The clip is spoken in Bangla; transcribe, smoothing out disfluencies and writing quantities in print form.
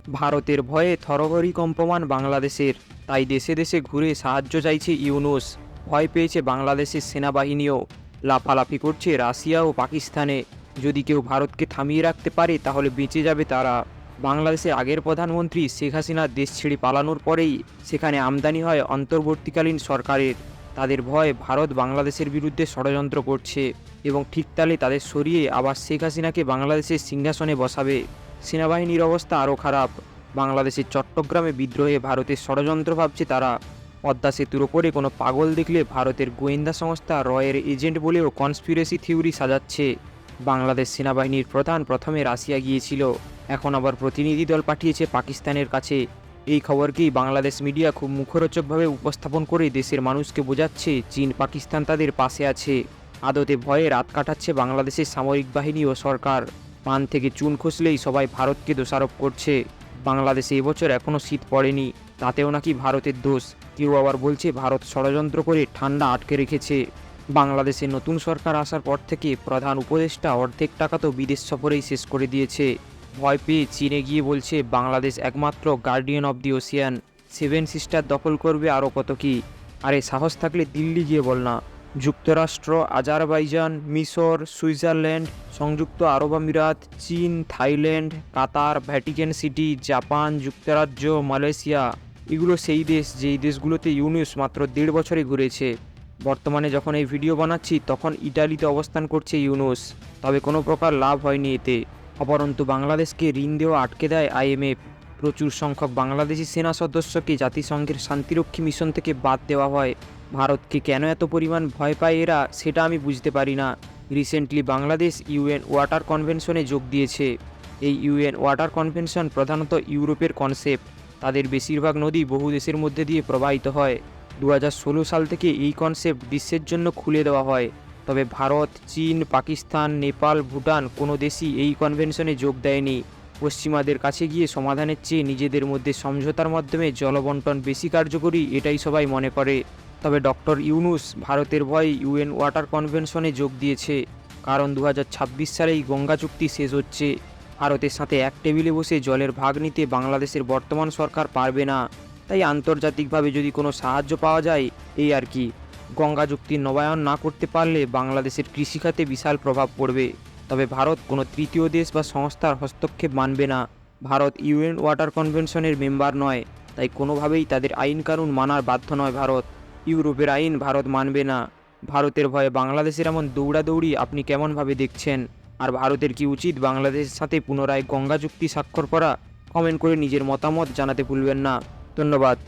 ভারতের ভয়ে থরহরি কম্পমান বাংলাদেশের, তাই দেশে দেশে ঘুরে সাহায্য চাইছে ইউনূস। ভয় পেয়েছে বাংলাদেশের সেনাবাহিনীও, লাফালাফি করছে রাশিয়া ও পাকিস্তানে। যদি কেউ ভারতকে থামিয়ে রাখতে পারে তাহলে বেঁচে যাবে তারা। বাংলাদেশের আগের প্রধানমন্ত্রী শেখ হাসিনার দেশ ছেড়ে পালানোর পরেই সেখানে আমদানি হয় অন্তর্বর্তীকালীন সরকারের। তাদের ভয় ভারত বাংলাদেশের বিরুদ্ধে ষড়যন্ত্র করছে এবং ঠিক তালে তাদের সরিয়ে আবার শেখ হাসিনাকে বাংলাদেশের সিংহাসনে বসাবে। সেনাবাহিনীর অবস্থা আরও খারাপ। বাংলাদেশের চট্টগ্রামে বিদ্রোহে ভারতের ষড়যন্ত্র ভাবছে তারা। পদ্মা সেতুর ওপরে কোনো পাগল দেখলে ভারতের গোয়েন্দা সংস্থা রয়ের এজেন্ট বলেও কনস্পিরেসি থিওরি সাজাচ্ছে। বাংলাদেশ সেনাবাহিনীর প্রধান প্রথমে রাশিয়া গিয়েছিল, এখন আবার প্রতিনিধি দল পাঠিয়েছে পাকিস্তানের কাছে। এই খবরকেই বাংলাদেশ মিডিয়া খুব মুখরোচকভাবে উপস্থাপন করে দেশের মানুষকে বোঝাচ্ছে চীন পাকিস্তান তাদের পাশে আছে। আদতে ভয়ে রাত কাটাচ্ছে বাংলাদেশের সামরিক বাহিনী ও সরকার। পান থেকে চুন খসলেই সবাই ভারতকে দোষারোপ করছে। বাংলাদেশে এবছর এখনও শীত পড়েনি, তাতেও নাকি ভারতের দোষ। কেউ আবার বলছে ভারত ষড়যন্ত্র করে ঠান্ডা আটকে রেখেছে। বাংলাদেশে নতুন সরকার আসার পর থেকে প্রধান উপদেষ্টা অর্ধেক টাকা তো বিদেশ সফরেই শেষ করে দিয়েছে। ভয় পেয়ে চীনে গিয়ে বলছে বাংলাদেশ একমাত্র guardian of the Ocean, seven sister দখল করবে আরও কত কি। আরে সাহস থাকলে দিল্লি গিয়ে বল না। যুক্তরাষ্ট্র, আজারবাইজান, মিশর, সুইজারল্যান্ড, সংযুক্ত আরব আমিরাত, চীন, থাইল্যান্ড, কাতার, ভ্যাটিকান সিটি, জাপান, যুক্তরাজ্য, মালয়েশিয়া, এগুলো সেই দেশ যেই দেশগুলোতে ইউনূস মাত্র 1.5 বছরে ঘুরেছে। বর্তমানে যখন এই ভিডিও বানাচ্ছি তখন ইটালিতে অবস্থান করছে ইউনূস, তবে কোনো প্রকার লাভ হয়নি এতে। অপরন্তু বাংলাদেশকে ঋণ দেওয়া আটকে দেয় আইএমএফ। প্রচুর সংখ্যক বাংলাদেশি সেনা সদস্যকে জাতিসংঘের শান্তিরক্ষী মিশন থেকে বাদ দেওয়া হয়। ভারতকে কেন এত পরিমাণ ভয় পায় এরা, সেটা আমি বুঝতে পারি না। রিসেন্টলি বাংলাদেশ ইউএন ওয়াটার কনভেনশনে যোগ দিয়েছে। এই ইউএন ওয়াটার কনভেনশন প্রধানত ইউরোপের কনসেপ্ট। তাদের বেশিরভাগ নদী বহু দেশের মধ্যে দিয়ে প্রবাহিত হয়। 2016 সাল থেকে এই কনসেপ্ট বিশ্বের জন্য খুলে দেওয়া হয়। তবে ভারত, চীন, পাকিস্তান, নেপাল, ভুটান কোনো দেশই এই কনভেনশনে যোগ দেয়নি। পশ্চিমাদের কাছে গিয়ে সমাধানের চেয়ে নিজেদের মধ্যে সমঝোতার মাধ্যমে জলবন্টন বেশি কার্যকরী, এটাই সবাই মনে করে। তবে ডক্টর ইউনূস ভারতের ভয়ে ইউএন ওয়াটার কনভেনশনে যোগ দিয়েছে, কারণ 2026 সালেই গঙ্গা চুক্তি শেষ হচ্ছে। ভারতের সাথে এক টেবিলে বসে জলের ভাগ নিতে বাংলাদেশের বর্তমান সরকার পারবে না। তাই আন্তর্জাতিকভাবে যদি কোনো সাহায্য পাওয়া যায়, এই আর কি। গঙ্গা চুক্তির নবায়ন না করতে পারলে বাংলাদেশের কৃষিখাতে বিশাল প্রভাব পড়বে। তবে ভারত কোনো তৃতীয় দেশ বা সংস্থার হস্তক্ষেপ মানবে না। ভারত ইউএন ওয়াটার কনভেনশনের মেম্বার নয়, তাই কোনোভাবেই তাদের আইন কানুন মানার বাধ্য নয় ভারত। ইউরোপের আইন ভারত মানবে না। ভারতের ভয়ে বাংলাদেশের এমন দৌড়াদৌড়ি আপনি কেমনভাবে দেখছেন? আর ভারতের কি উচিত বাংলাদেশের সাথে পুনরায় গঙ্গা চুক্তি স্বাক্ষর করা? কমেন্ট করে নিজের মতামত জানাতে ভুলবেন না। ধন্যবাদ।